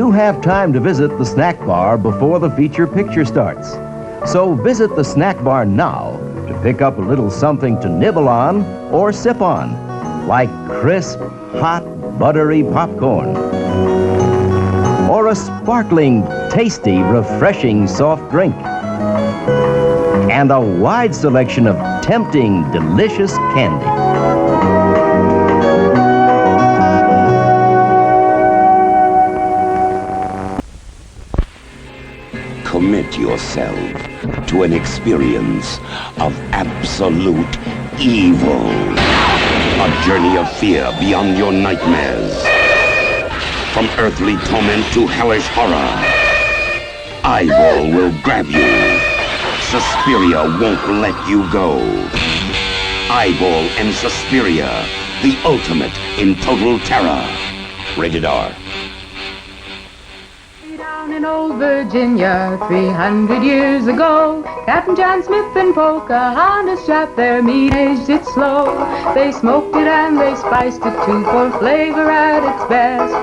you have time to visit the snack bar before the feature picture starts. So visit the snack bar now to pick up a little something to nibble on or sip on, like crisp, hot, buttery popcorn. Or a sparkling, tasty, refreshing soft drink. And a wide selection of tempting, delicious candy. Commit yourself to an experience of absolute evil. A journey of fear beyond your nightmares. From earthly torment to hellish horror, Eyeball will grab you. Suspiria won't let you go. Eyeball and Suspiria, the ultimate in total terror. Rated R. Down in old Virginia, 300 years ago, Captain John Smith and Pocahontas shot their meat, aged it slow. They smoked it and they spiced it too, for flavor at its best.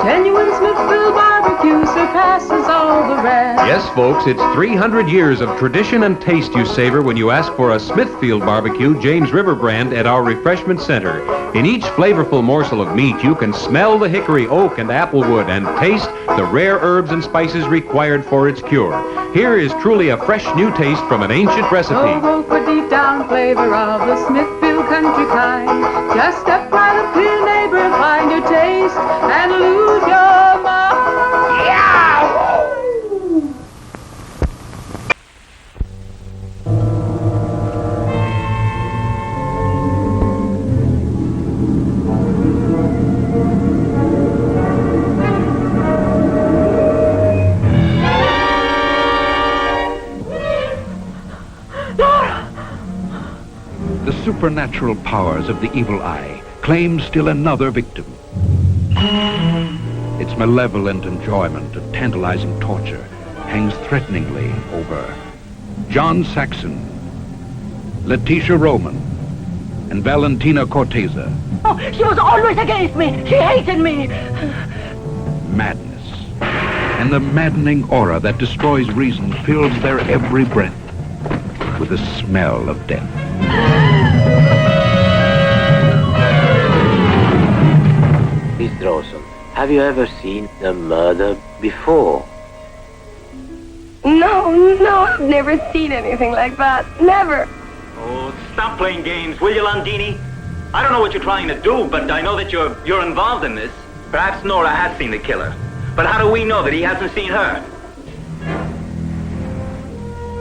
Genuine Smithville barbecue surpasses all the rest. Yes, folks, it's 300 years of tradition and taste you savor when you ask for a Smithfield barbecue James River brand at our refreshment center. In each flavorful morsel of meat, you can smell the hickory, oak, and applewood and taste the rare herbs and spices required for its cure. Here is truly a fresh new taste from an ancient recipe. So go for deep down flavor of the Smithfield country kind. Just step by the clear neighbor, find your taste, and lose your mind. Yeah! The supernatural powers of the evil eye claim still another victim. Its malevolent enjoyment of tantalizing torture hangs threateningly over John Saxon, Letitia Roman, and Valentina Corteza. Oh, she was always against me. She hated me. Madness and the maddening aura that destroys reason fills their every breath with the smell of death. Miss Drawson, have you ever seen a murder before? No, I've never seen anything like that. Never. Oh, stop playing games, will you, Landini? I don't know what you're trying to do, but I know that you're involved in this. Perhaps Nora has seen the killer. But how do we know that he hasn't seen her?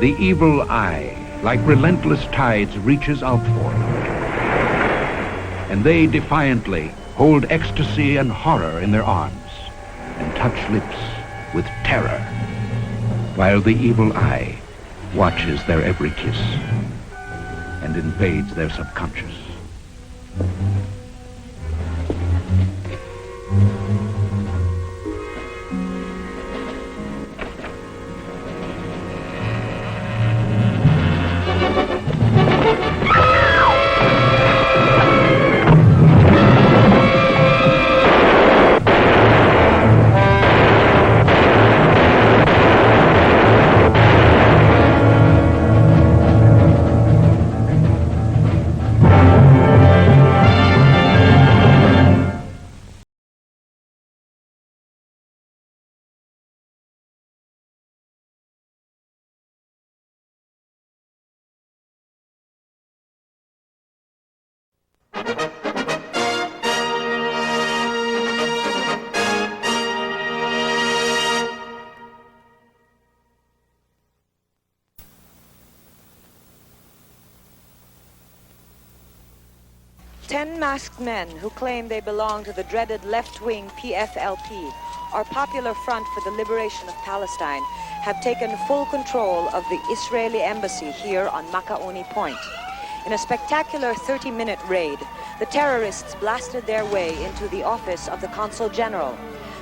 The evil eye, like relentless tides, reaches out for them. And they defiantly hold ecstasy and horror in their arms and touch lips with terror, while the evil eye watches their every kiss and invades their subconscious. Ten masked men who claim they belong to the dreaded left-wing PFLP, or Popular Front for the Liberation of Palestine, have taken full control of the Israeli embassy here on Macaoni Point. In a spectacular 30-minute raid, the terrorists blasted their way into the office of the Consul General,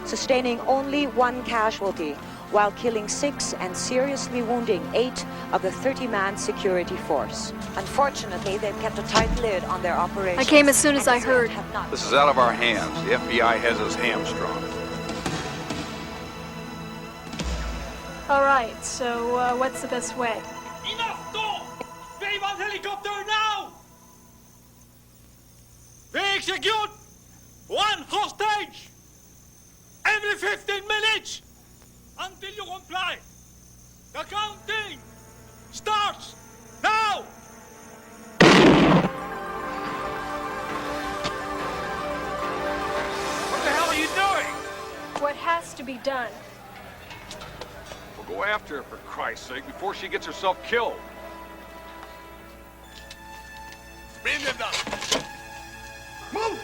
sustaining only one casualty, while killing 6 and seriously wounding 8 of the 30-man security force. Unfortunately, they've kept a tight lid on their operations. I came as soon as I heard. This is out of our hands. The FBI has us hamstrung. All right, so what's the best way? Enough talk! We want helicopter now! We execute one hostage every 15 minutes until you comply. The counting starts now! What the hell are you doing? What has to be done? We'll go after her, for Christ's sake, before she gets herself killed. Bring them down. Move!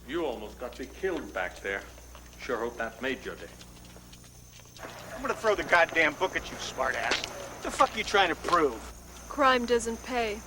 You almost got me killed back there. Sure hope that made your day. I'm gonna throw the goddamn book at you, smartass. What the fuck are you trying to prove? Crime doesn't pay.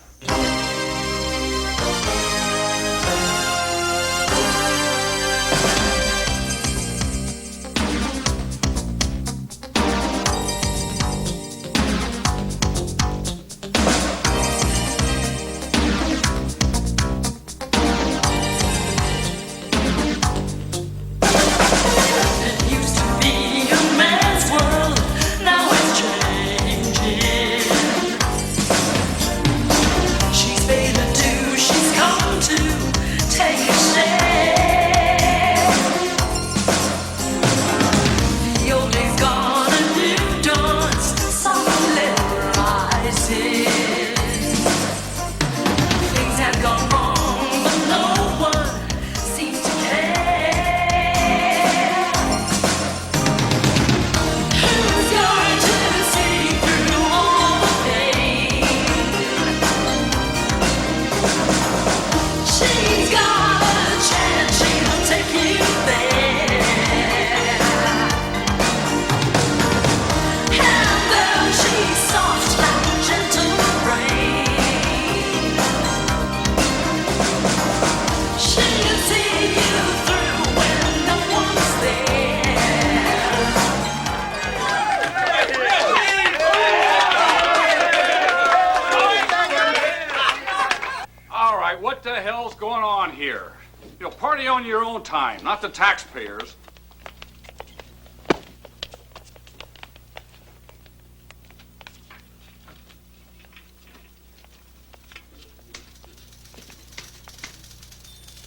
What the hell's going on here? You know, party on your own time, not the taxpayers.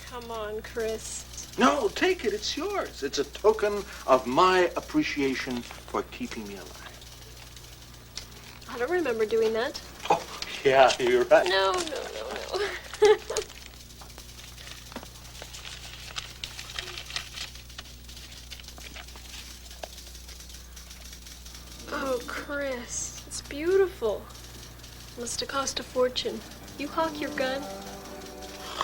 Come on, Chris. No, take it. It's yours. It's a token of my appreciation for keeping me alive. I don't remember doing that. Oh, yeah, you're right. No. Oh, Chris, it's beautiful. Must have cost a fortune. You hawk your gun?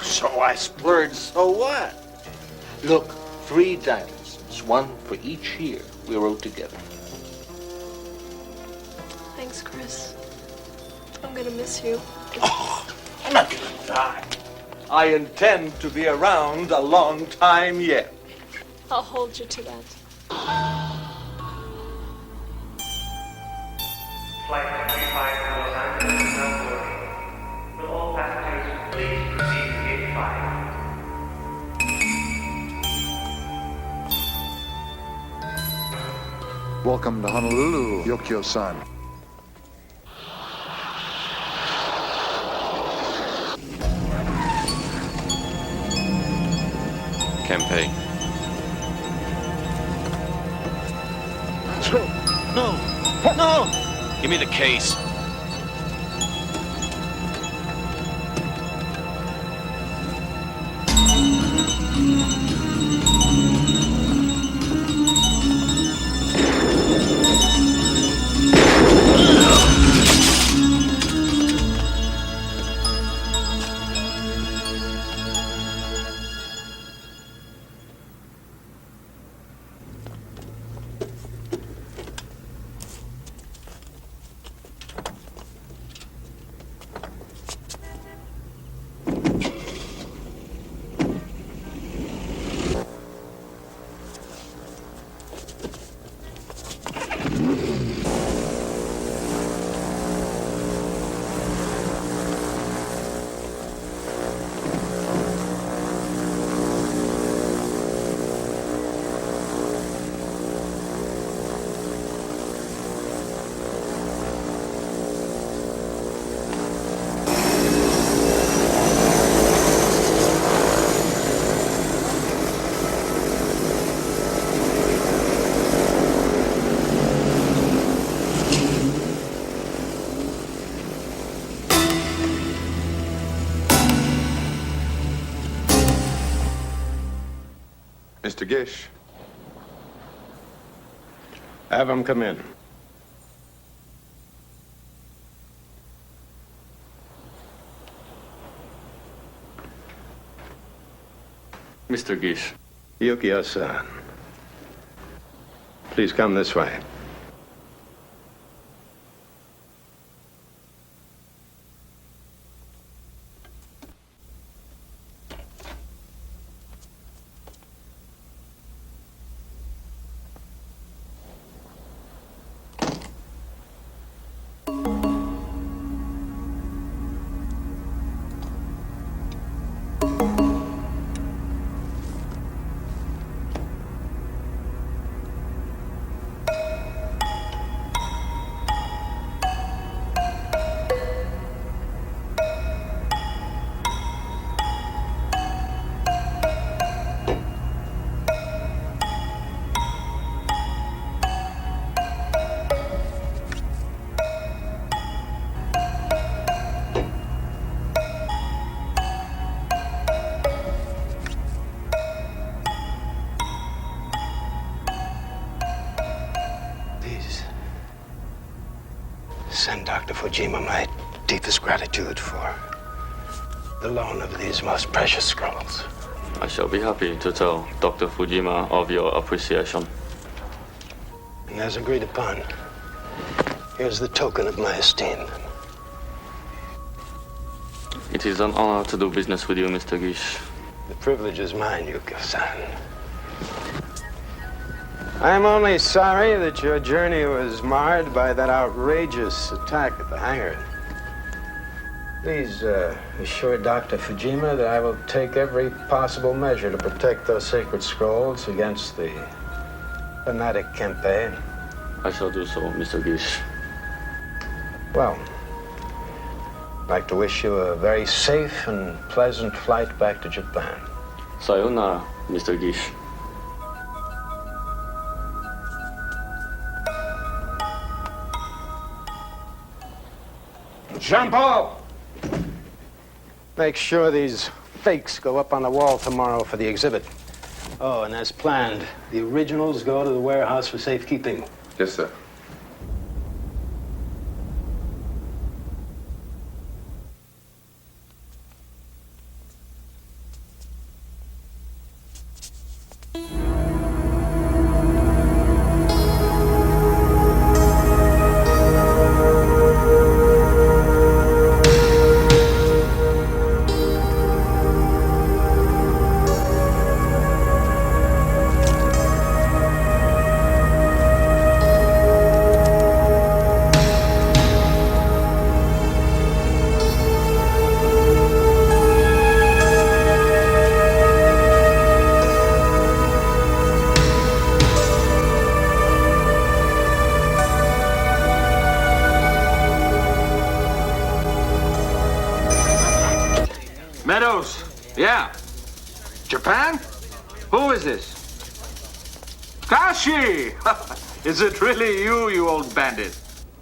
So I splurged, so what? Look, 3 diamonds. It's one for each year we rode together. Thanks, Chris. I'm gonna miss you. Oh, I'm not gonna die. I intend to be around a long time yet. I'll hold you to that. Flight 25 to Los Angeles is now boarding. Will all passengers please proceed to gate 5? Welcome to Honolulu, Yokio-san. Kempe. No! Give me the case. Mr. Gish. Have him come in. Mr. Gish. Yukio-san. Please come this way. Send Dr. Fujima my deepest gratitude for the loan of these most precious scrolls. I shall be happy to tell Dr. Fujima of your appreciation. And as agreed upon, here's the token of my esteem. It is an honor to do business with you, Mr. Gish. The privilege is mine, Yukio-san. I'm only sorry that your journey was marred by that outrageous attack at the hangar. Please assure Dr. Fujima that I will take every possible measure to protect those sacred scrolls against the fanatic Kempe. I shall do so, Mr. Gish. Well, I'd like to wish you a very safe and pleasant flight back to Japan. Sayonara, Mr. Gish. Jean-Paul! Make sure these fakes go up on the wall tomorrow for the exhibit. Oh, and as planned, the originals go to the warehouse for safekeeping. Yes, sir. Meadows, yeah. Japan? Who is this? Kashi! Is it really you, you old bandit?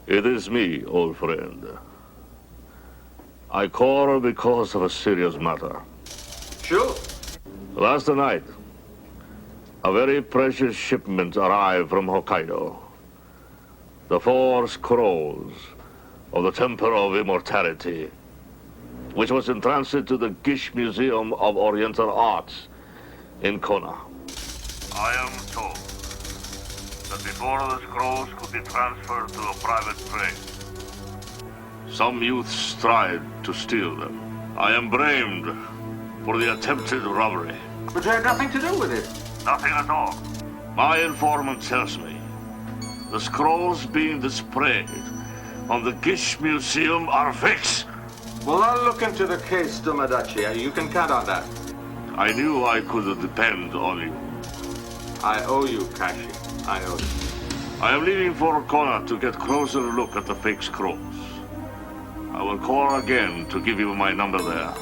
It is me, old friend. I call because of a serious matter. Sure. Last night, a very precious shipment arrived from Hokkaido. The 4 scrolls of the Temple of Immortality, which was in transit to the Gish Museum of Oriental Arts in Kona. I am told that before the scrolls could be transferred to a private train, some youths tried to steal them. I am blamed for the attempted robbery. But you had nothing to do with it. Nothing at all. My informant tells me the scrolls being displayed on the Gish Museum are fakes. Well, I'll look into the case, Dumadachi. You can count on that. I knew I could depend on you. I owe you, Kashi. I owe you. I am leaving for Kona to get closer look at the fake scrolls. I will call again to give you my number there.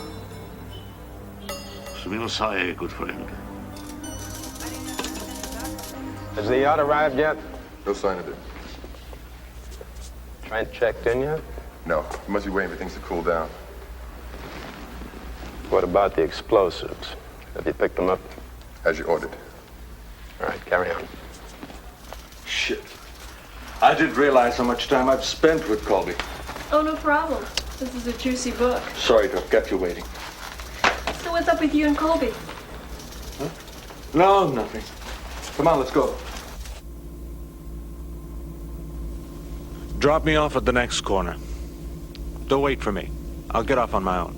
Sumimasae, good friend. Has the yacht arrived yet? No sign of it. Trent checked in yet? No. You must be waiting for things to cool down. What about the explosives? Have you picked them up? As you ordered. All right, carry on. Shit. I didn't realize how much time I've spent with Colby. Oh, no problem. This is a juicy book. Sorry to have kept you waiting. So what's up with you and Colby? Huh? No, nothing. Come on, let's go. Drop me off at the next corner. Don't wait for me. I'll get off on my own.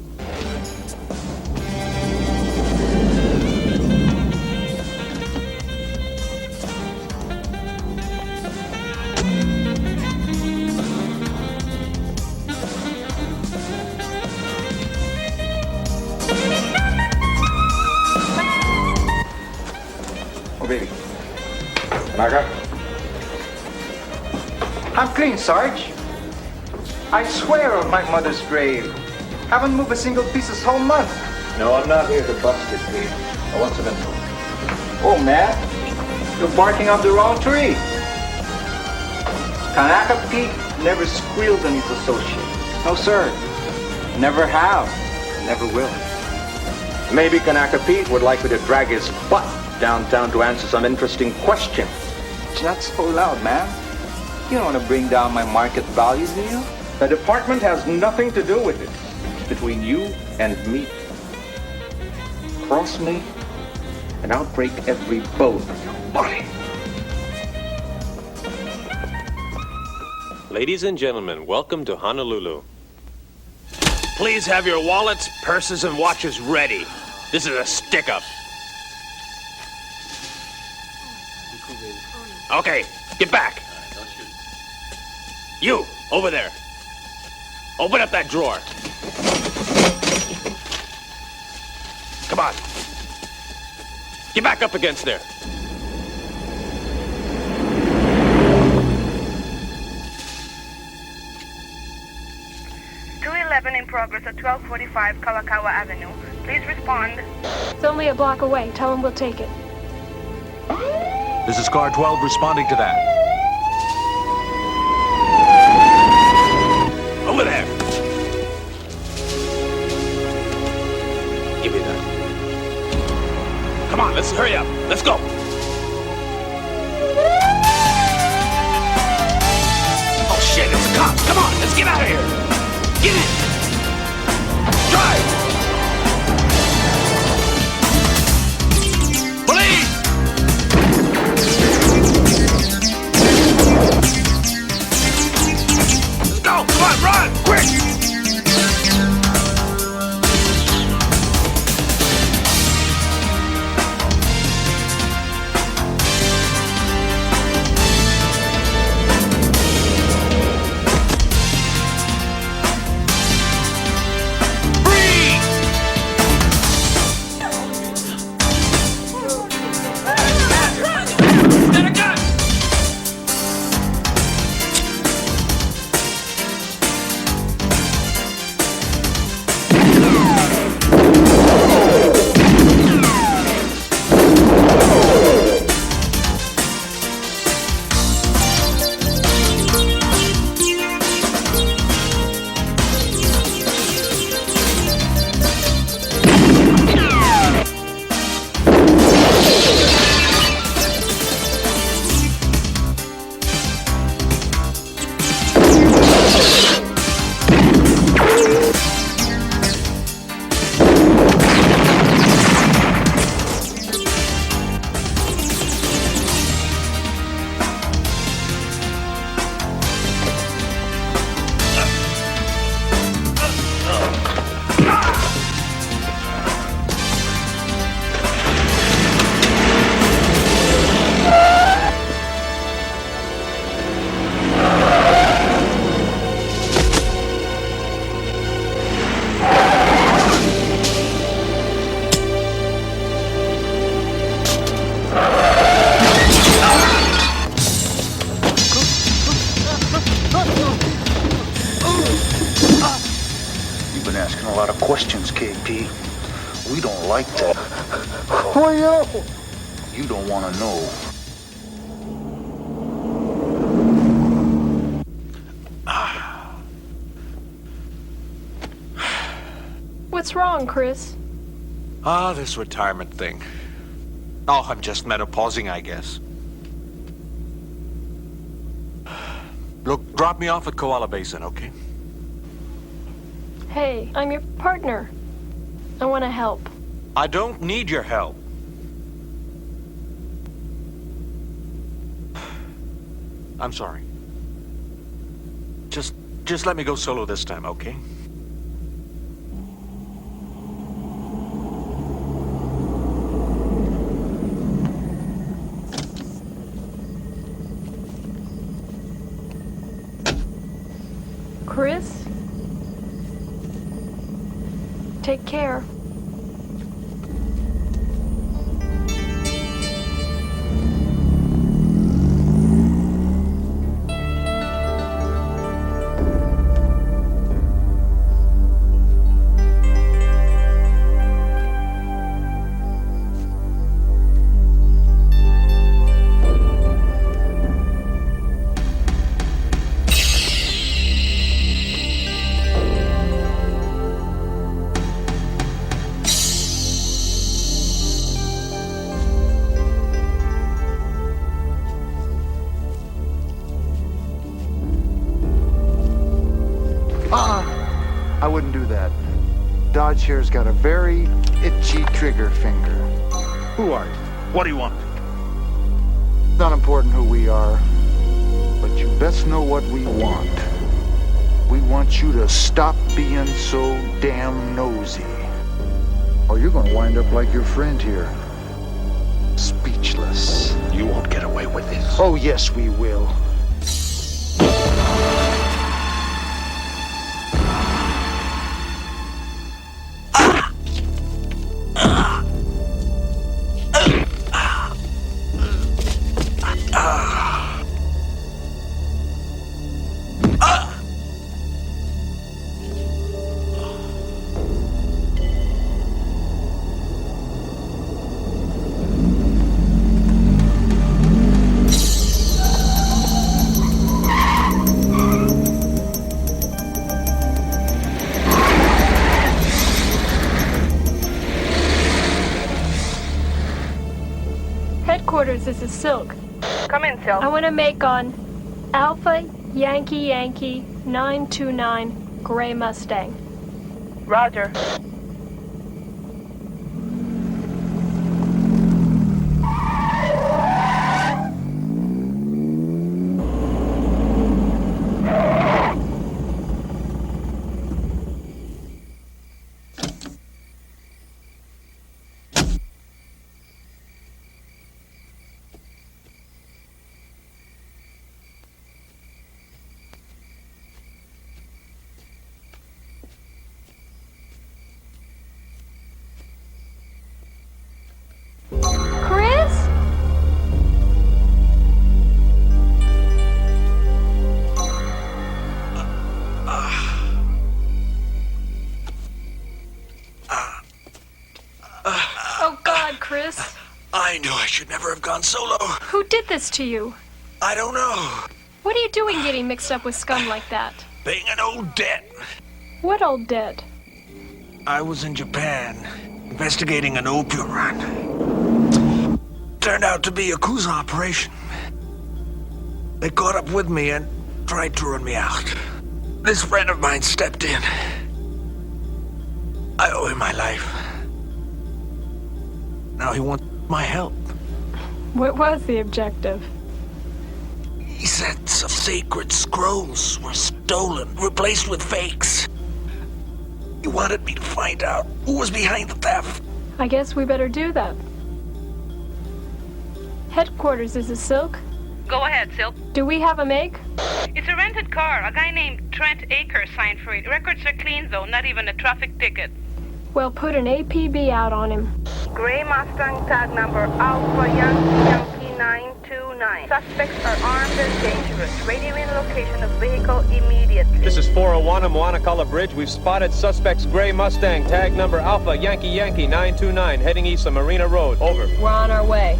Oh, baby. Naga? I'm clean, Sarge. I swear on my mother's grave. Haven't moved a single piece this whole month. No, I'm not here to bust it, Pete. I want some info. Oh, man. You're barking up the wrong tree. Kanaka Pete never squealed on his associate. No, sir. Never have. Never will. Maybe Kanaka Pete would like me to drag his butt downtown to answer some interesting questions. It's not so loud, man. You don't want to bring down my market value, do you? The department has nothing to do with it. It's between you and me. Cross me, and I'll break every bone in your body. Ladies and gentlemen, welcome to Honolulu. Please have your wallets, purses, and watches ready. This is a stick-up. Okay, get back. You, over there. Open up that drawer. Come on. Get back up against there. 911 in progress at 1245 Kalakaua Avenue. Please respond. It's only a block away. Tell him we'll take it. This is Car 12 responding to that. Over there! Give me that. Come on, let's hurry up. Let's go. Oh shit, it's a cop. Come on, let's get out of here. Get in. Drive. Police! Let's go. Come on, run, quick. Asking a lot of questions, KP. We don't like that. Who are you? You don't want to know. What's wrong, Chris? This retirement thing. Oh, I'm just menopausing, I guess. Look, drop me off at Koala Basin, okay? Hey, I'm your partner. I want to help. I don't need your help. I'm sorry. Just let me go solo this time, okay? Chris? Take care. I wouldn't do that. Dodge here's got a very itchy trigger finger. Who are you? What do you want? Not important who we are, but you best know what we want. We want you to stop being so damn nosy. Or you're gonna wind up like your friend here. Speechless. You won't get away with this. Oh, yes, we will. this is Silk. Come in, Silk. I want to make on Alpha Yankee Yankee 929 Gray Mustang. Roger. Chris? Oh God, Chris. I knew I should never have gone solo. Who did this to you? I don't know. What are you doing getting mixed up with scum like that? Paying an old debt. What old debt? I was in Japan, investigating an opium run. Turned out to be a Yakuza operation. They caught up with me and tried to run me out. This friend of mine stepped in. I owe him my life. Now he wants my help. What was the objective? He said some sacred scrolls were stolen, replaced with fakes. He wanted me to find out who was behind the theft. I guess we better do that. Headquarters, is it Silk? Go ahead, Silk. Do we have a make? It's a rented car. A guy named Trent Akers signed for it. Records are clean, though. Not even a traffic ticket. Well, put an APB out on him. Gray Mustang tag number Alpha Yankee 929. Suspects are armed and dangerous. Radio in location of vehicle immediately. This is 401 on Moanakala Bridge. We've spotted suspect's gray Mustang, tag number Alpha Yankee 929, heading east on Marina Road. Over. We're on our way.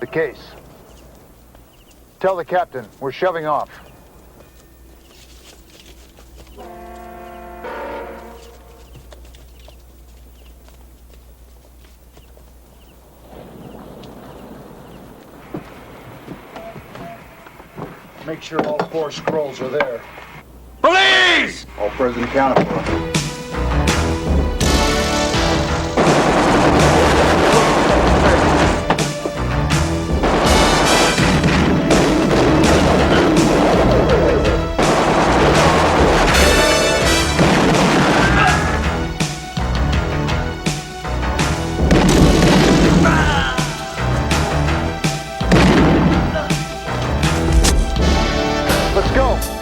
The case. Tell the captain, we're shoving off. Make sure all 4 scrolls are there. Police! All present accounted for.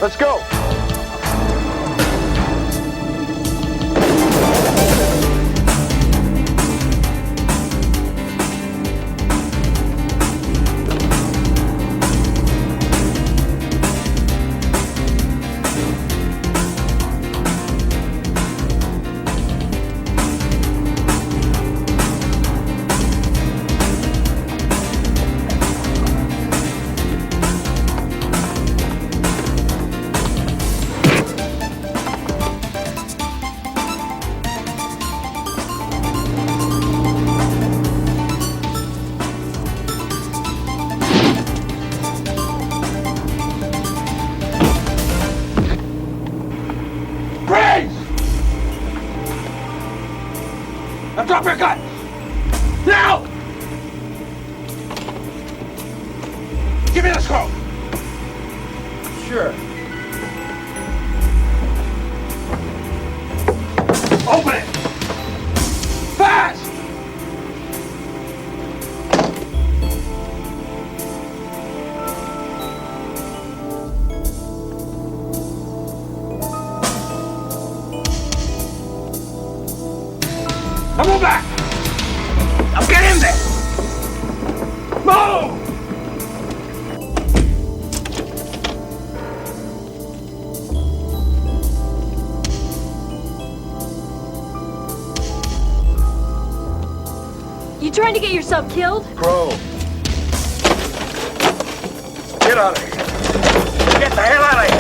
Let's go! Now drop your gun! Now! Give me the scroll! Sure. Open it! Fast! trying to get yourself killed? Crow. Get out of here. Get the hell out of here.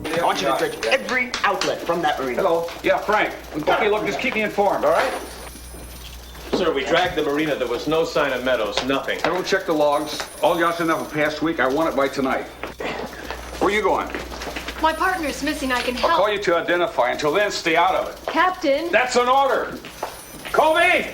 I want you to dredge every outlet from that marina. Hello. Yeah, Frank. Okay, look, just keep me informed, all right? Sir, we dragged the marina. There was no sign of Meadows. Nothing. Everyone check the logs. All yachts enough for past week. I want it by tonight. Where are you going? My partner's missing. I can help. I'll call you to identify. Until then, stay out of it. Captain. That's an order. Colby!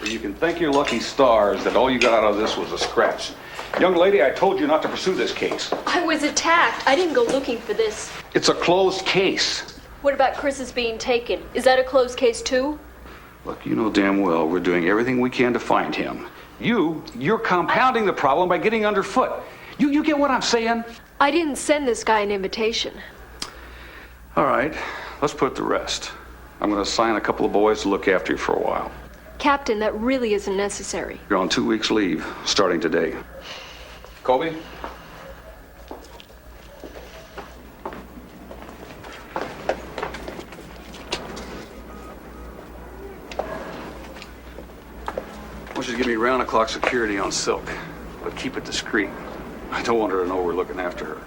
You can thank your lucky stars that all you got out of this was a scratch. Young lady, I told you not to pursue this case. I was attacked. I didn't go looking for this. It's a closed case. What about Chris's being taken? Is that a closed case too? Look, you know damn well we're doing everything we can to find him. You're compounding the problem by getting underfoot. You get what I'm saying? I didn't send this guy an invitation. All right, let's put it to rest. I'm going to assign a couple of boys to look after you for a while. Captain, that really isn't necessary. You're on 2 weeks leave, starting today. Colby? I want you to give me round-the-clock security on Silk, but keep it discreet. I don't want her to know we're looking after her.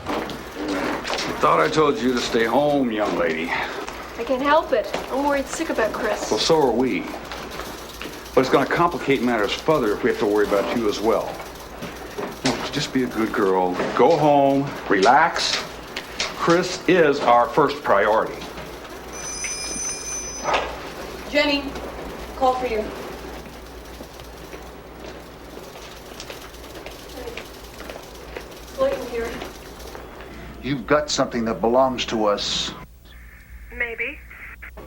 I thought I told you to stay home, young lady. I can't help it. I'm worried sick about Chris. Well, so are we. But it's going to complicate matters further if we have to worry about you as well. No, just be a good girl. Go home, relax. Chris is our first priority. Jenny, call for you. Clayton here. You've got something that belongs to us. Maybe.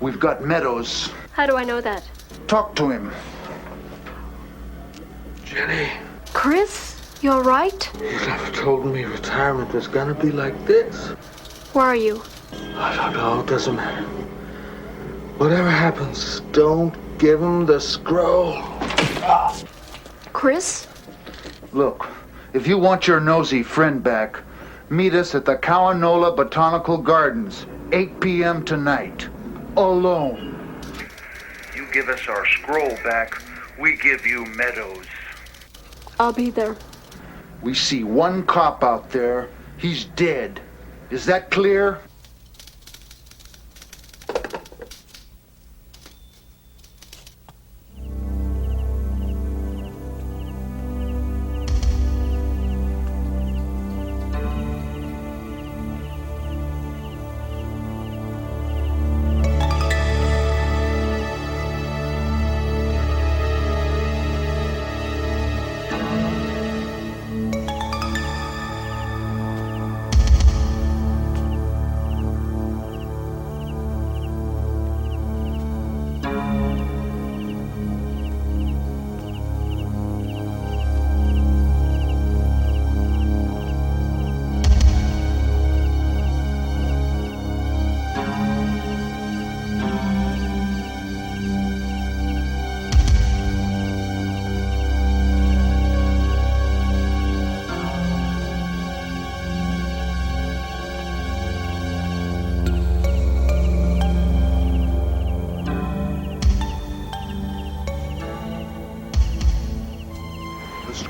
We've got Meadows. How do I know that? Talk to him. Jenny, Chris, you all right? you never told me retirement was gonna be like this. Where are you? I don't know, it doesn't matter. Whatever happens, don't give him the scroll. Chris? Look, if you want your nosy friend back, meet us at the Kawanola Botanical Gardens, 8 p.m. tonight. Alone. You give us our scroll back, we give you Meadows. I'll be there. We see one cop out there. He's dead. Is that clear?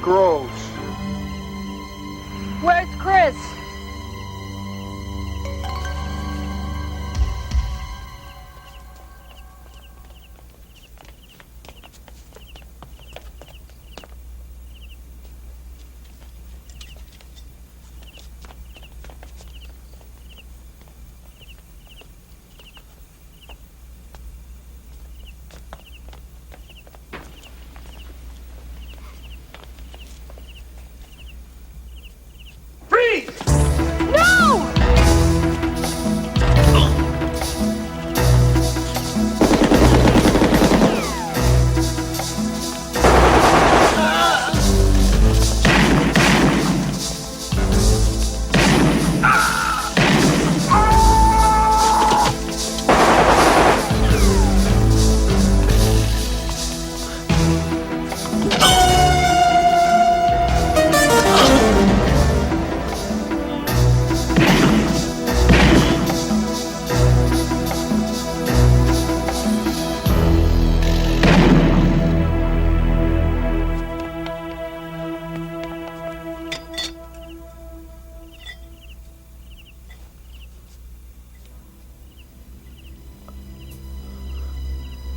Scrolls. Where's Chris?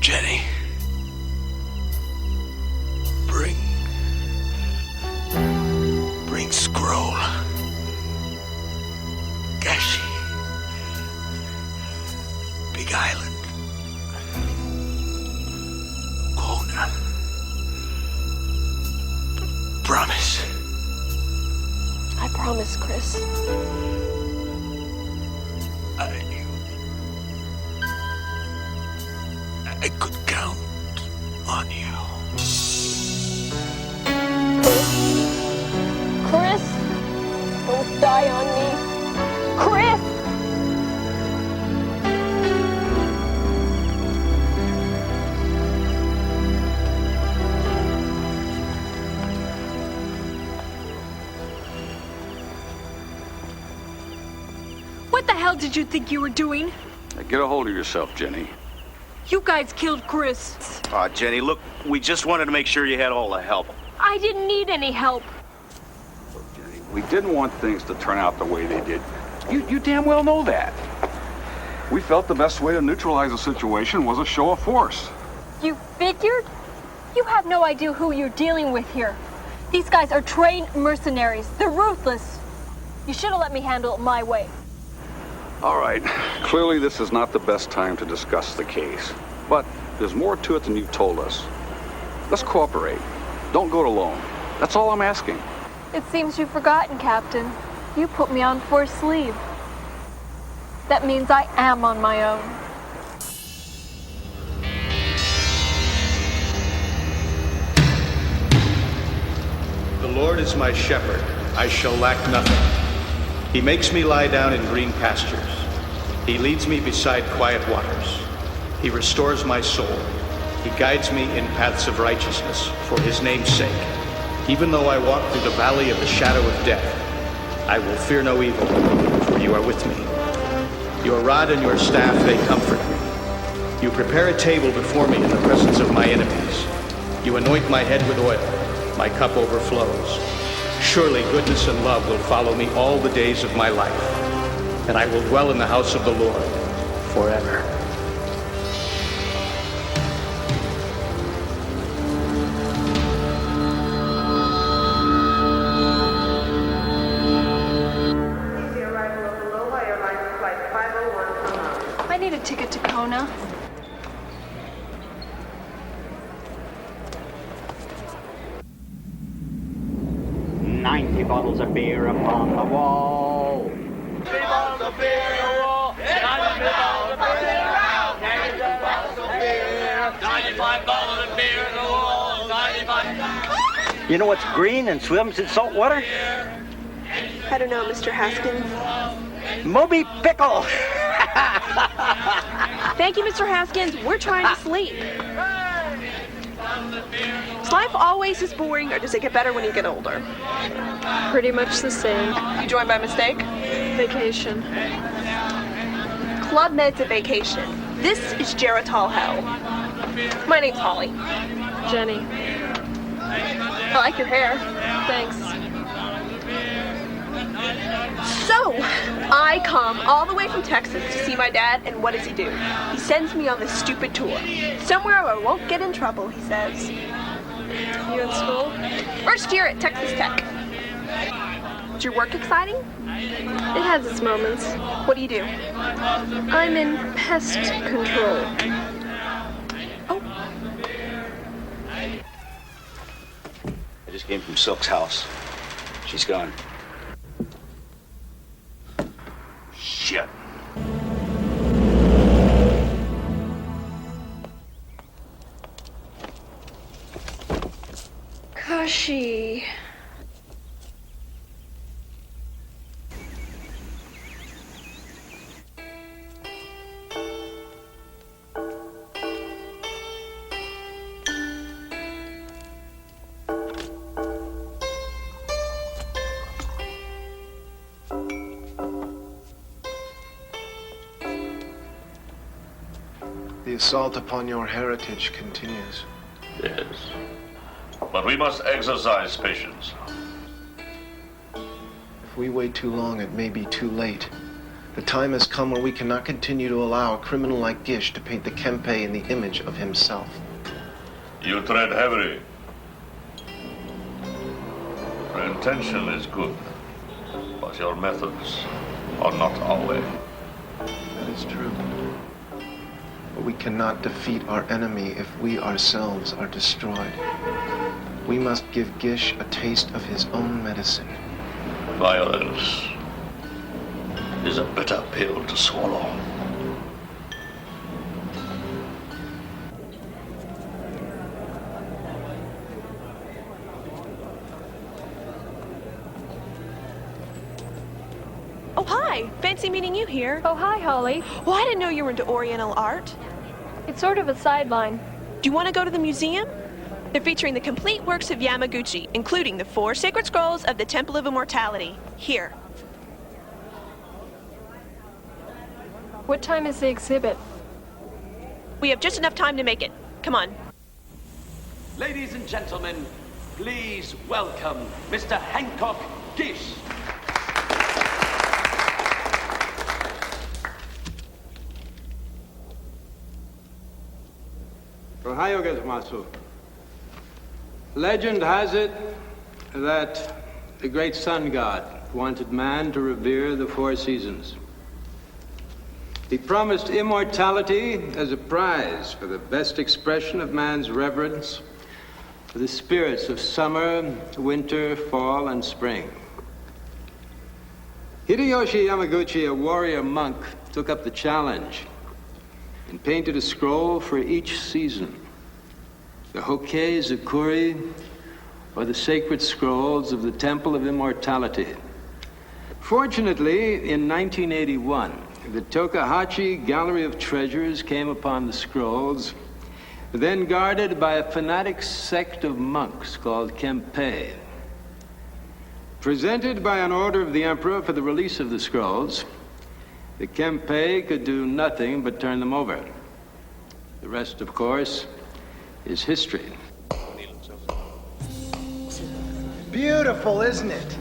Jenny. Bring scroll. Gashi. Big Island. Kona. Promise. I promise, Chris. I could count on you. Chris? Don't die on me. Chris! What the hell did you think you were doing? Now get a hold of yourself, Jenny. You guys killed Chris. Aw, Jenny, look, we just wanted to make sure you had all the help. I didn't need any help. We didn't want things to turn out the way they did. You damn well know that. We felt the best way to neutralize the situation was a show of force. You figured? You have no idea who you're dealing with here. These guys are trained mercenaries. They're ruthless. You should have let me handle it my way. All right, clearly this is not the best time to discuss the case. But There's more to it than you've told us. Let's cooperate. Don't go it alone. That's all I'm asking. It seems you've forgotten, Captain. You put me on forced leave. That means I am on my own. The Lord is my shepherd. I shall lack nothing. He makes me lie down in green pastures. He leads me beside quiet waters. He restores my soul. He guides me in paths of righteousness for his name's sake. Even though I walk through the valley of the shadow of death, I will fear no evil, for you are with me. Your rod and your staff, they comfort me. You prepare a table before me in the presence of my enemies. You anoint my head with oil. My cup overflows. Surely goodness and love will follow me all the days of my life, and I will dwell in the house of the Lord forever. I need a ticket to Kona. Bottles of beer upon the wall. 90 bottles of beer in the wall. 90 bottles of beer around. 90 bottles of beer. 95 bottles of beer in the wall. 95. You know what's green and swims in salt water? I don't know, Mr. Haskins. Moby Pickle. Thank you, Mr. Haskins. We're trying to sleep. Is life always as boring, or does it get better when you get older? Pretty much the same. You joined by mistake? Vacation. Club Med's a vacation. This is Geritol Hell. My name's Holly. Jenny. I like your hair. Thanks. So, I come all the way from Texas to see my dad, and what does he do? He sends me on this stupid tour. Somewhere where I won't get in trouble, he says. You in school? First year at Texas Tech. Is your work exciting? It has its moments. What do you do? I'm in pest control. Oh. I just came from Silk's house. She's gone. Shit. Kashi. The assault upon your heritage continues. Yes. But we must exercise patience. If we wait too long, it may be too late. The time has come where we cannot continue to allow a criminal like Gish to paint the Kempe in the image of himself. You tread heavily. Your intention is good, but your methods are not our way. That is true. But we cannot defeat our enemy if we ourselves are destroyed. We must give Gish a taste of his own medicine. Violence is a bitter pill to swallow. Oh, hi. Fancy meeting you here. Oh, hi, Holly. Well, I didn't know you were into Oriental art. It's sort of a sideline. Do you want to go to the museum? They're featuring the complete works of Yamaguchi, including the 4 sacred scrolls of the Temple of Immortality. Here. What time is the exhibit? We have just enough time to make it. Come on. Ladies and gentlemen, please welcome Mr. Hancock Gish. Ohio gozaimasu. Legend has it that the great sun god wanted man to revere the 4 seasons. He promised immortality as a prize for the best expression of man's reverence for the spirits of summer, winter, fall, and spring. Hideyoshi Yamaguchi, a warrior monk, took up the challenge and painted a scroll for each season. The Hokei Zukuri, or the sacred scrolls of the Temple of Immortality. Fortunately, in 1981, the Tokahachi Gallery of Treasures came upon the scrolls, then guarded by a fanatic sect of monks called Kempe. Presented by an order of the emperor for the release of the scrolls, the Kempe could do nothing but turn them over. The rest, of course, is history. Beautiful, isn't it?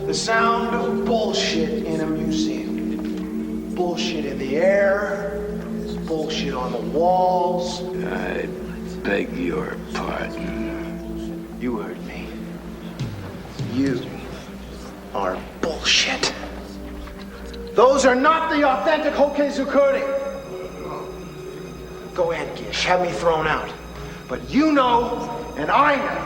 The sound of bullshit in a museum. Bullshit in the air, bullshit on the walls. I beg your pardon. You heard me. You are bullshit. Those are not the authentic Hokei Zukuri. Go ahead, Gish, have me thrown out. But you know, and I know,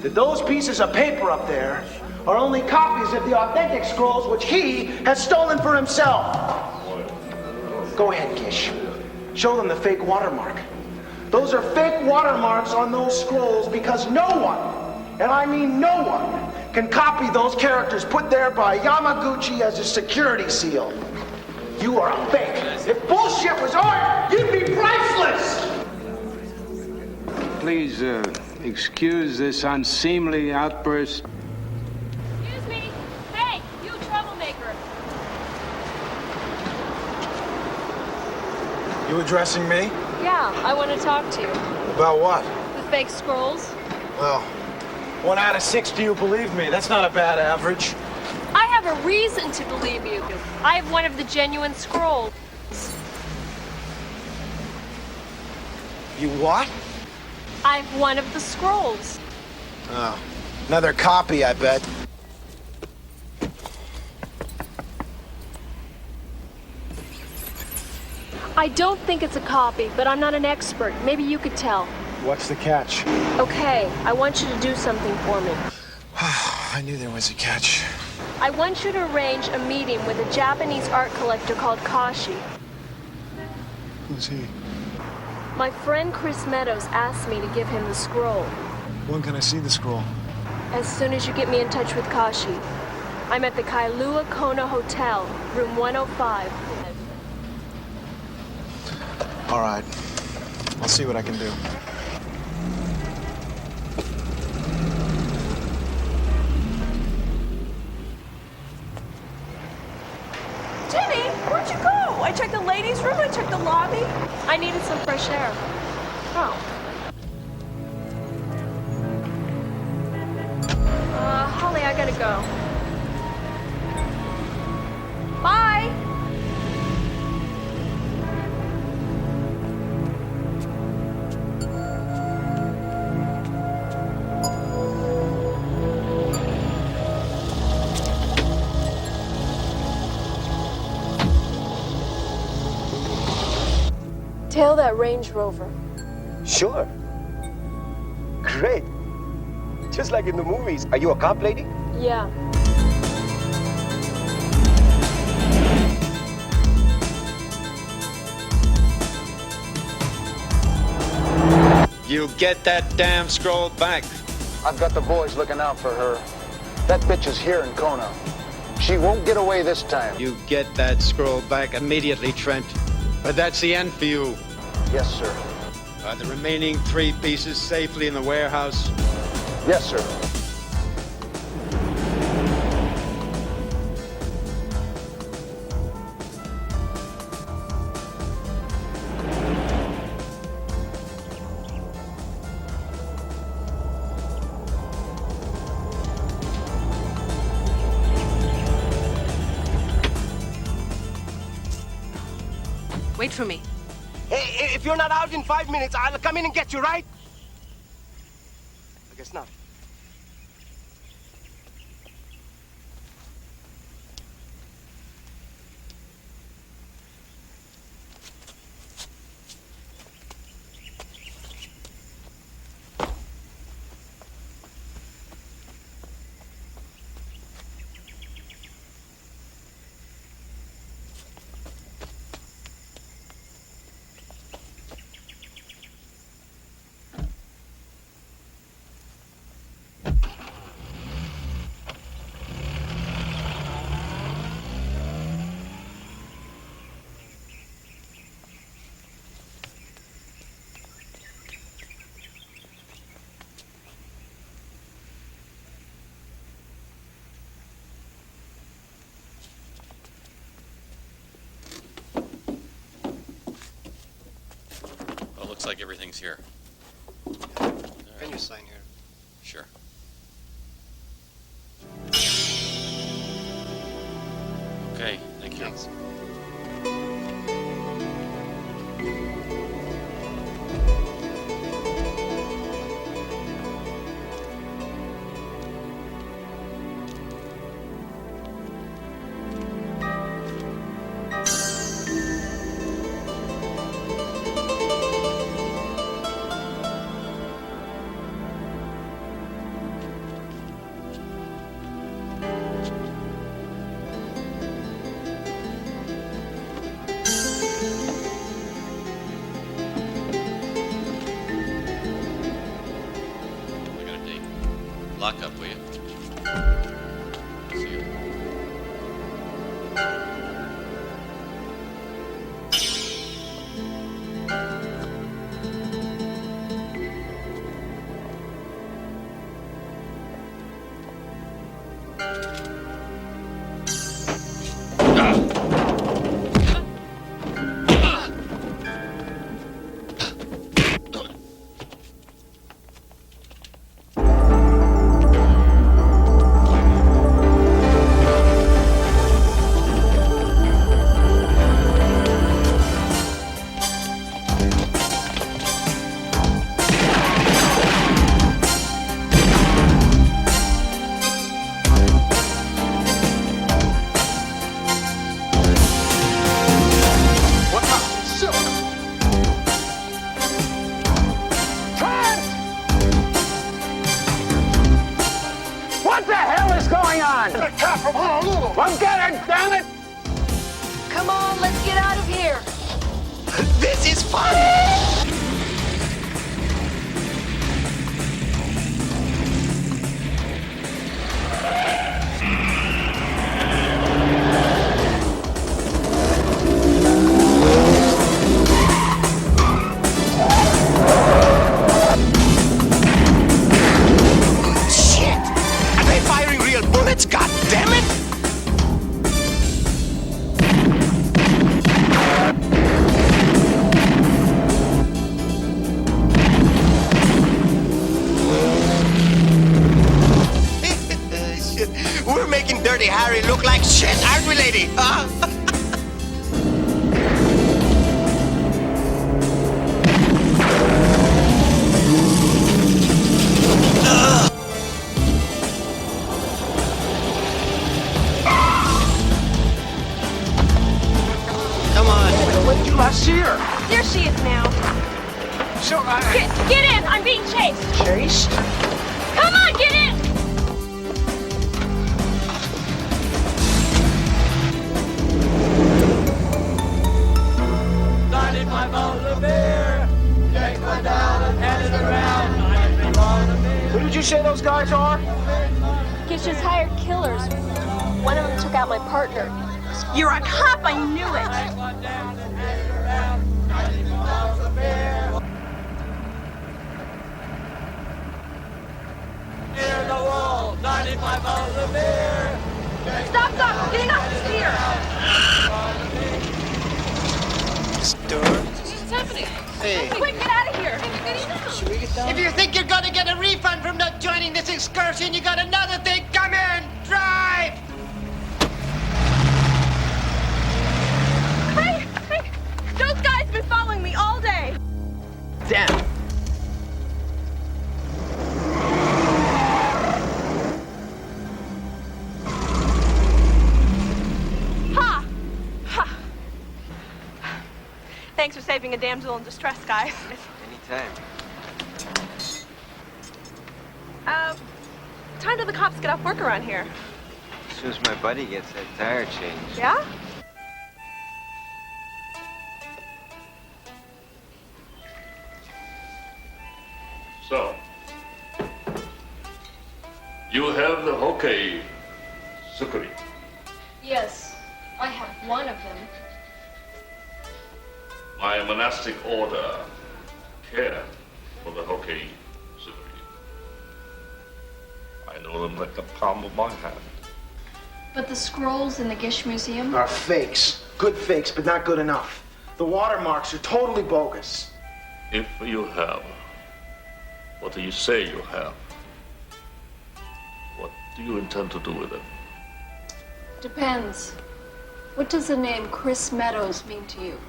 that those pieces of paper up there are only copies of the authentic scrolls which he has stolen for himself. Go ahead, Gish. Show them the fake watermark. Those are fake watermarks on those scrolls because no one, and I mean no one, can copy those characters put there by Yamaguchi as a security seal. You are a fake. If bullshit was art, you'd be priceless! Please, excuse this unseemly outburst. Excuse me. Hey, you troublemaker. You addressing me? Yeah, I want to talk to you. About what? The fake scrolls. Well, 1 out of 6 do you believe me? That's not a bad average. I have a reason to believe you. I have one of the genuine scrolls. You what? I have one of the scrolls. Oh, another copy, I bet. I don't think it's a copy, but I'm not an expert. Maybe you could tell. What's the catch? Okay, I want you to do something for me. I knew there was a catch. I want you to arrange a meeting with a Japanese art collector called Kashi. Who's he? My friend Chris Meadows asked me to give him the scroll. When can I see the scroll? As soon as you get me in touch with Kashi. I'm at the Kailua Kona Hotel, room 105. All right. I'll see what I can do. Jenny, where'd you go? I checked the ladies' room, I checked the lobby. I needed some fresh air. Oh. Holly, I gotta go. Bye! Tail that Range Rover. Sure. Great. Just like in the movies. Are you a cop lady? Yeah. You get that damn scroll back. I've got the boys looking out for her. That bitch is here in Kona. She won't get away this time. You get that scroll back immediately, Trent. But that's the end for you. Yes, sir. Are the remaining 3 pieces safely in the warehouse? Yes, sir. Wait for me. Hey, if you're not out in 5 minutes, I'll come in and get you, right? I guess not. Looks like everything's here. Can you sign here? Sure. Okay, thank you. Thanks. I got a date. Lock up, will you? See you. What the hell is going on? The cat from Honolulu. Well, get her, damn it! Come on, let's get out of here. This is fun! Shit! Are they firing real bullets? God damn it! Shit. We're making Dirty Harry look like shit, aren't we, lady? Huh? Come on. When did you last see her? There she is now. So Get in! I'm being chased! Chased? Come on, get in! Started my bottle of beer. Take one down and hand it around. Who did you say those guys are? Gish just hired killers. One of them took out my partner. You're a cop, I knew it. Near the wall, 95 bottles of beer. Stop, stop, I'm getting off the spear. What's happening? Hey. Quick, get out of here. Should we get down? If you think you're gonna get a refund from not joining this excursion, you got another thing. Come in, drive. Hey, hey, those guys been following me all day. Damn. Ha! Ha! Thanks for saving a damsel in distress, guys. Anytime. Time till the cops get off work around here. As soon as my buddy gets that tire changed. Yeah? So, you have the Hokkei Sukuri. Yes, I have one of them. My monastic order care for the Hokkei Sukuri. I know them like the palm of my hand. But the scrolls in the Gish Museum? Are fakes. Good fakes, but not good enough. The watermarks are totally bogus. If you have what you say you have, what do you intend to do with it? Depends. What does the name Chris Meadows mean to you?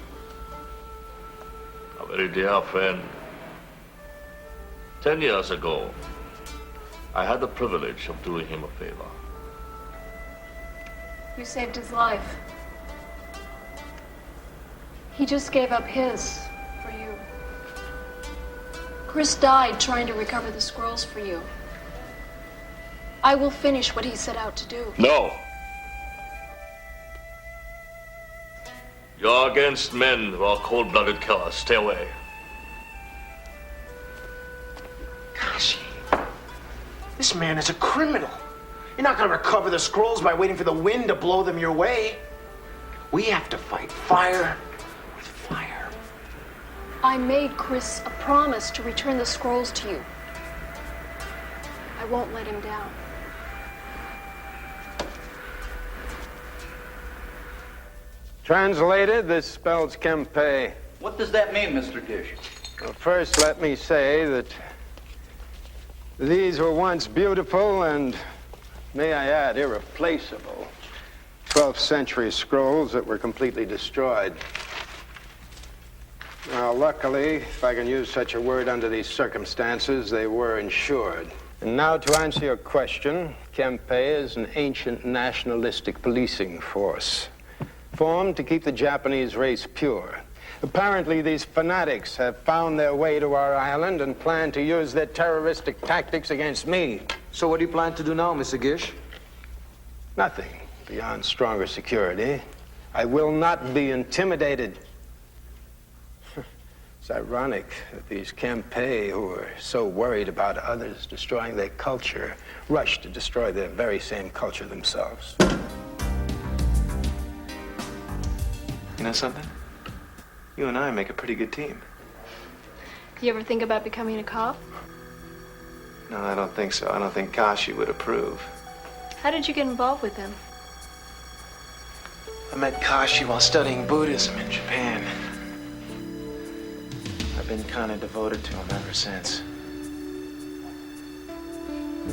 A very dear friend. 10 years ago, I had the privilege of doing him a favor. You saved his life. He just gave up his for you. Chris died trying to recover the scrolls for you. I will finish what he set out to do. No! You're against men who are cold-blooded killers. Stay away. Gosh, this man is a criminal. You're not gonna recover the scrolls by waiting for the wind to blow them your way. We have to fight fire with fire. I made Chris a promise to return the scrolls to you. I won't let him down. Translated, this spells Kempe. What does that mean, Mr. Gish? Well, first, let me say that these were once beautiful and, may I add, irreplaceable 12th century scrolls that were completely destroyed. Now, luckily, if I can use such a word under these circumstances, they were insured. And now, to answer your question, Kempe is an ancient nationalistic policing force, formed to keep the Japanese race pure. Apparently, these fanatics have found their way to our island and plan to use their terroristic tactics against me. So what do you plan to do now, Mr. Gish? Nothing beyond stronger security. I will not be intimidated. It's ironic that these Kempe, who are so worried about others destroying their culture, rush to destroy their very same culture themselves. You know something? You and I make a pretty good team. You ever think about becoming a cop? No, I don't think so. I don't think Kashi would approve. How did you get involved with him? I met Kashi while studying Buddhism in Japan. I've been kind of devoted to him ever since.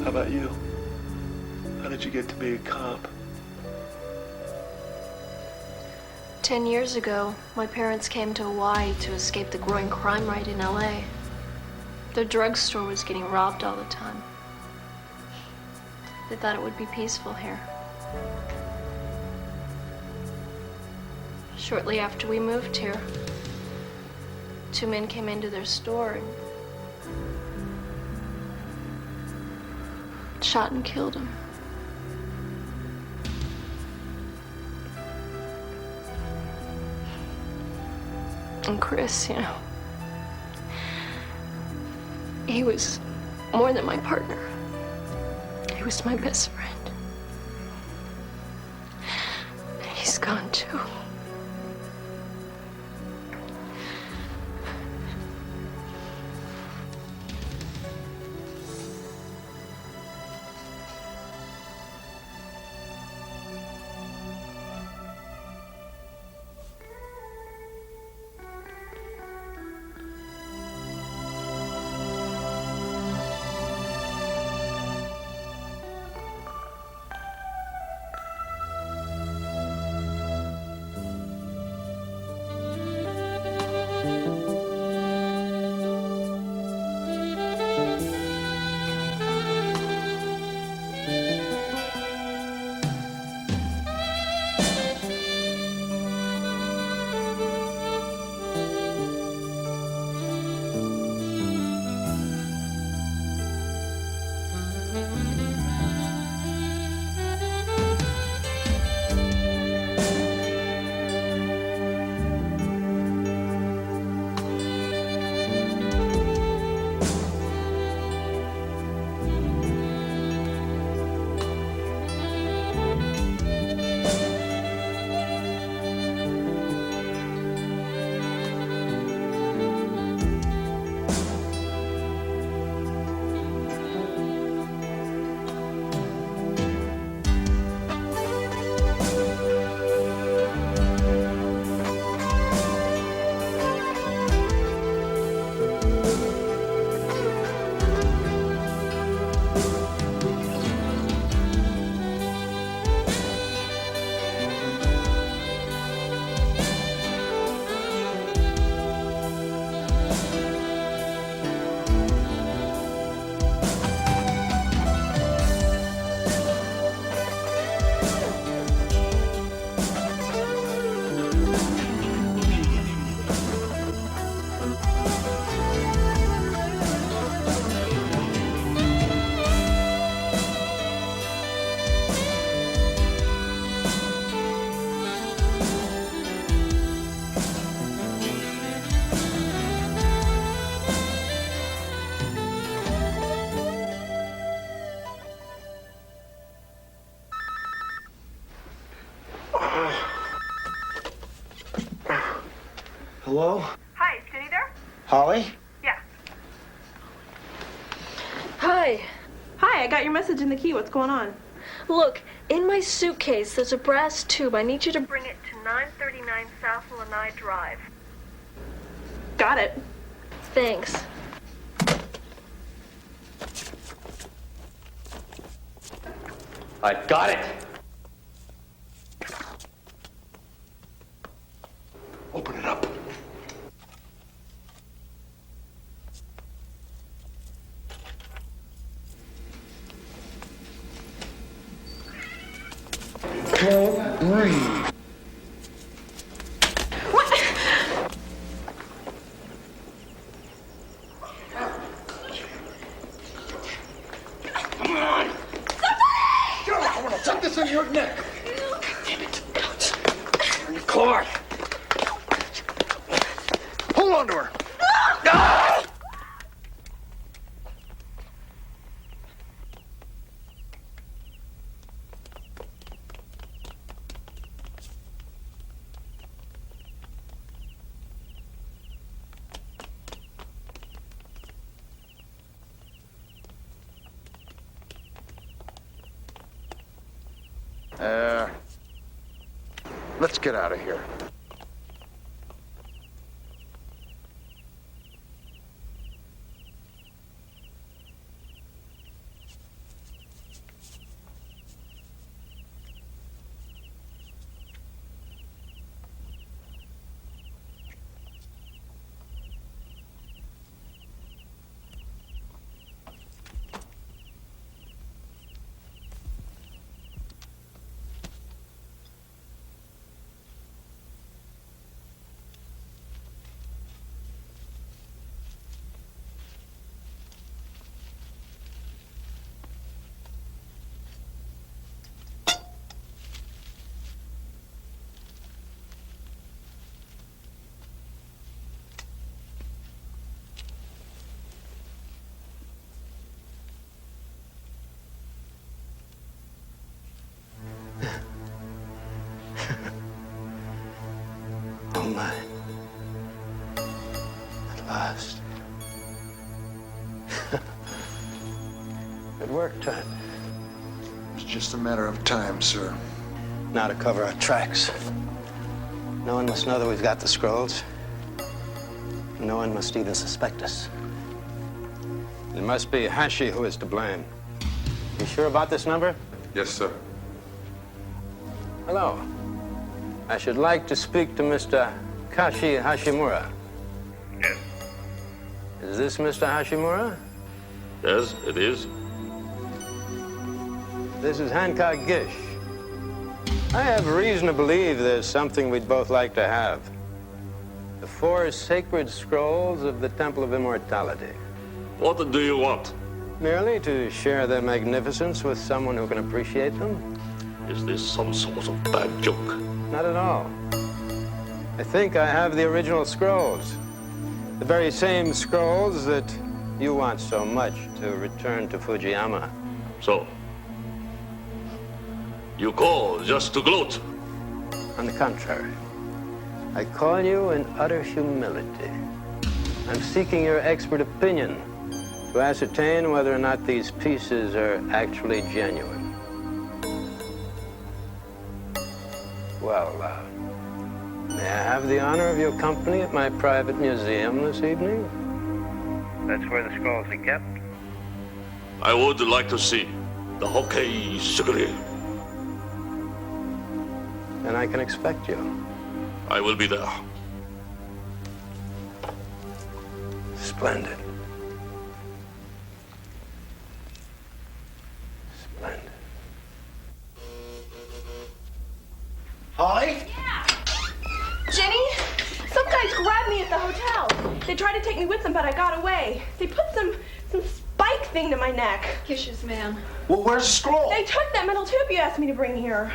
How about you? How did you get to be a cop? 10 years ago, my parents came to Hawaii to escape the growing crime rate in LA. Their drugstore was getting robbed all the time. They thought it would be peaceful here. Shortly after we moved here, 2 men came into their store and shot and killed him. And Chris, you know, he was more than my partner. He was my best friend. He's gone too. Hello? Hi, is Jenny there? Holly? Yeah. Hi. Hi, I got your message in the key. What's going on? Look, in my suitcase, there's a brass tube. I need you to bring it to 939 South Lanai Drive. Got it. Thanks. I got it. Open it up. Can't breathe. Come on! Go! I want to tuck this in your neck. Damn it. Turn the cord. Hold on to her. Let's get out of here. Oh my. At last. Good work, Trent. It's just a matter of time, sir. Now to cover our tracks. No one must know that we've got the scrolls. No one must even suspect us. It must be Hashi who is to blame. You sure about this number? Yes, sir. Hello. I should like to speak to Mr. Kashi Hashimura. Yes. Is this Mr. Hashimura? Yes, it is. This is Hancock Gish. I have reason to believe there's something we'd both like to have. The 4 sacred scrolls of the Temple of Immortality. What do you want? Merely to share their magnificence with someone who can appreciate them. Is this some sort of bad joke? Not at all. I think I have the original scrolls. The very same scrolls that you want so much to return to Fujiyama. So, you call just to gloat? On the contrary, I call you in utter humility. I'm seeking your expert opinion to ascertain whether or not these pieces are actually genuine. Well, may I have the honor of your company at my private museum this evening? That's where the scrolls are kept. I would like to see the Hokkei Suguri. Then I can expect you. I will be there. Splendid. Splendid. Holly? Yeah. Jenny? Some guys grabbed me at the hotel. They tried to take me with them, but I got away. They put some spike thing to my neck. Kishes, ma'am. Well, where's the scroll? They took that metal tube you asked me to bring here.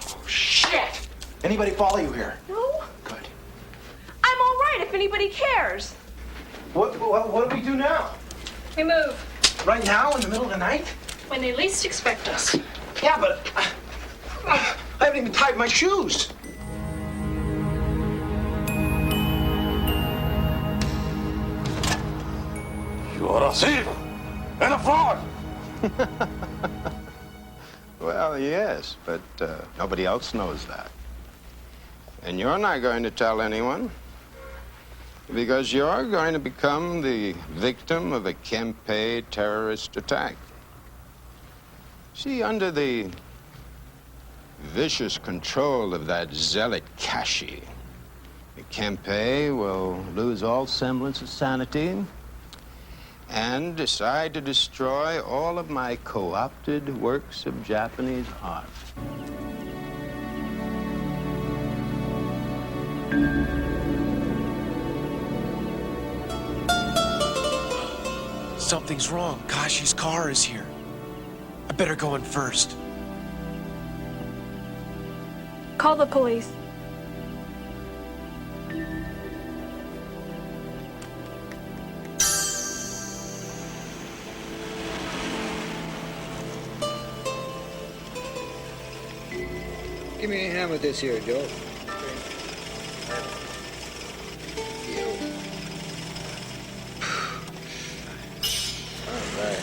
Oh, shit! Anybody follow you here? No? Good. I'm all right if anybody cares. What do we do now? We move. Right now, in the middle of the night? When they least expect us. Yeah, but I haven't even tied my shoes. are a thief and a fraud. Well, yes, but nobody else knows that. And you're not going to tell anyone, because you're going to become the victim of a Kempe terrorist attack. See, under the vicious control of that zealot Kashi, the Kempe will lose all semblance of sanity and decide to destroy all of my co-opted works of Japanese art. Something's wrong. Kashi's car is here. I better go in first. Call the police. Give me a hand with this here, Joe. All right.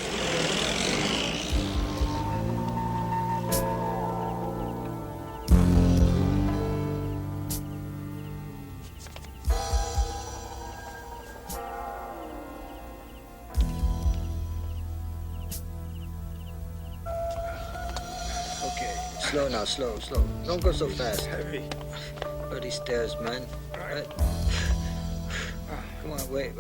Okay, slow now, slow. Don't go so fast. Hurry. Bloody stairs, man. Right. Come on, wait.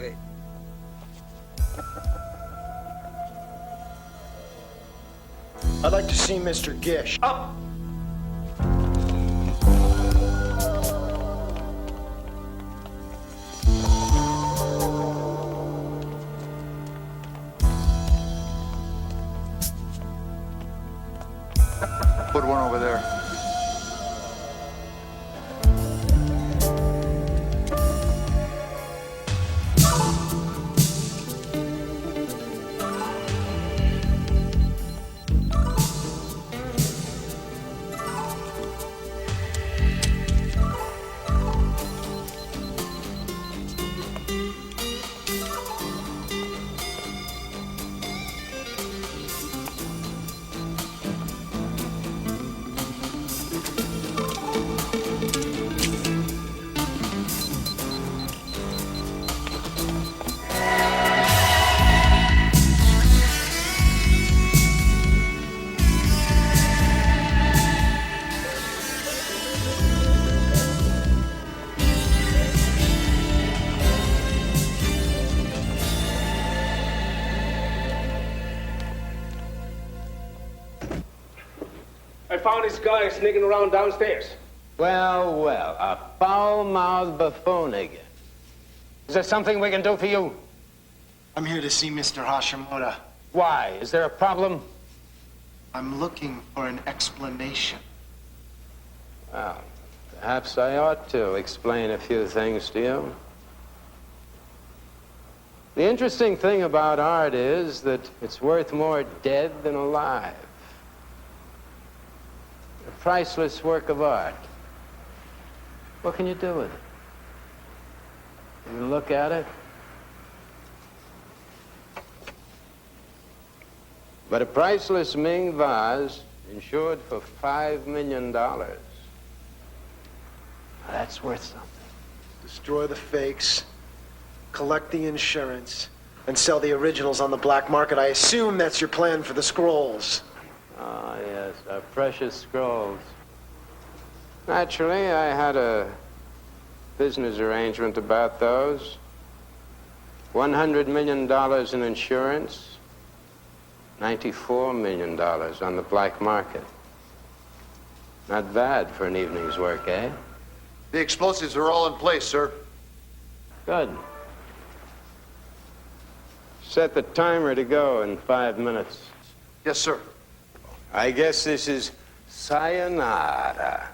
I'd like to see Mr. Gish. Up! Put one over there. I found this guy sneaking around downstairs. Well, a foul-mouthed buffoon again. Is there something we can do for you? I'm here to see Mr. Hashimoto. Why? Is there a problem? I'm looking for an explanation. Well, perhaps I ought to explain a few things to you. The interesting thing about art is that it's worth more dead than alive. A priceless work of art. What can you do with it? You can look at it. But a priceless Ming vase insured for $5 million. That's worth something. Destroy the fakes, collect the insurance, and sell the originals on the black market. I assume that's your plan for the scrolls. Ah, yes, our precious scrolls. Naturally, I had a business arrangement about those. $100 million in insurance, $94 million on the black market. Not bad for an evening's work, eh? The explosives are all in place, sir. Good. Set the timer to go in 5 minutes. Yes, sir. I guess this is sayonara.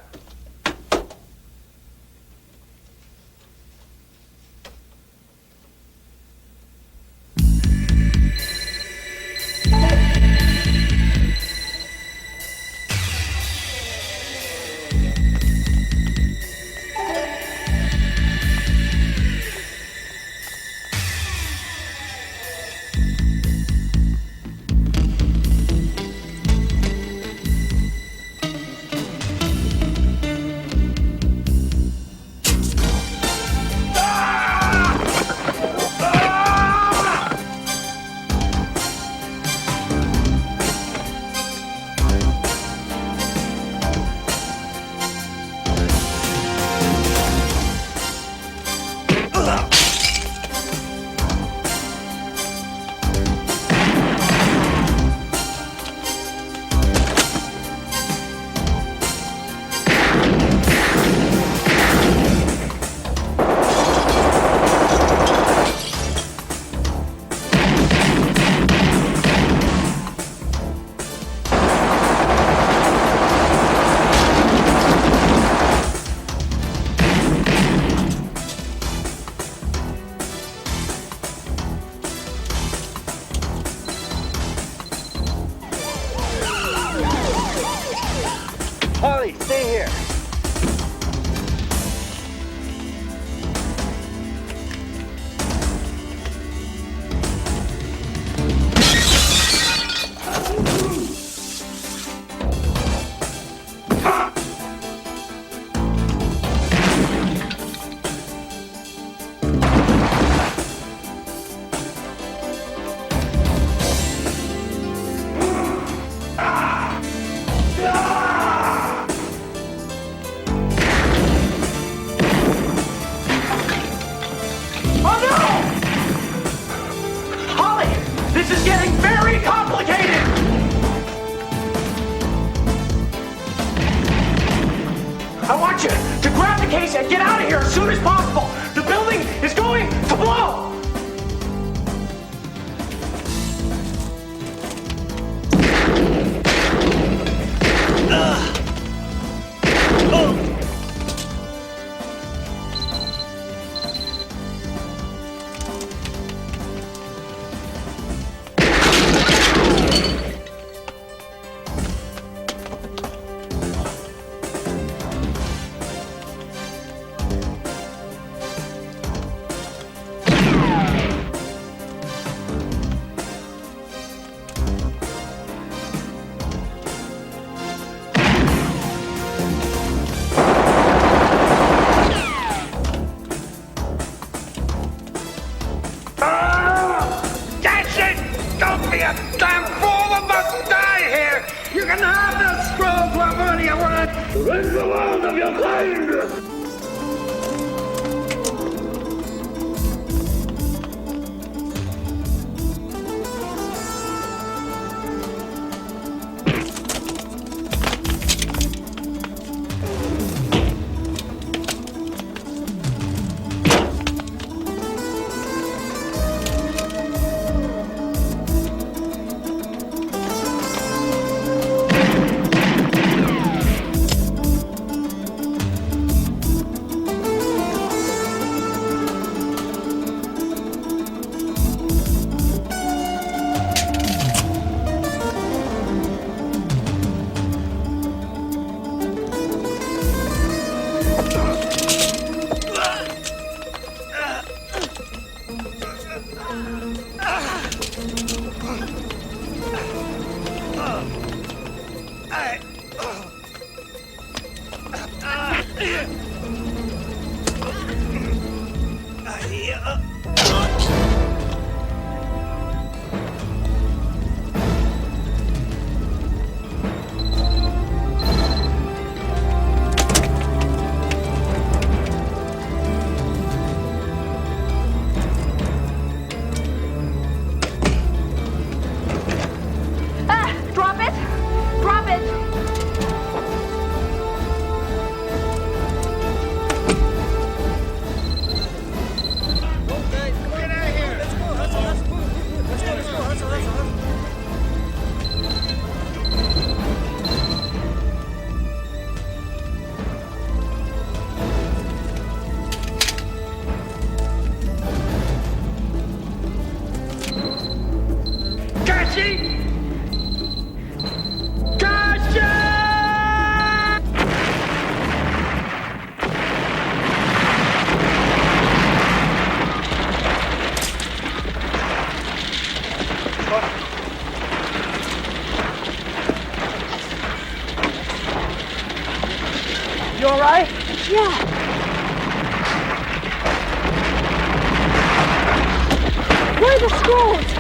Holly, stay here. I want you to grab the case and get out of here as soon as possible. The building is going to blow. That's it! Don't be a damn fool! We must die here! You can have the scroll, whatever you want! Rid the world of your kind! Drop it! Drop it! You all right? Yeah. Where are the scrolls?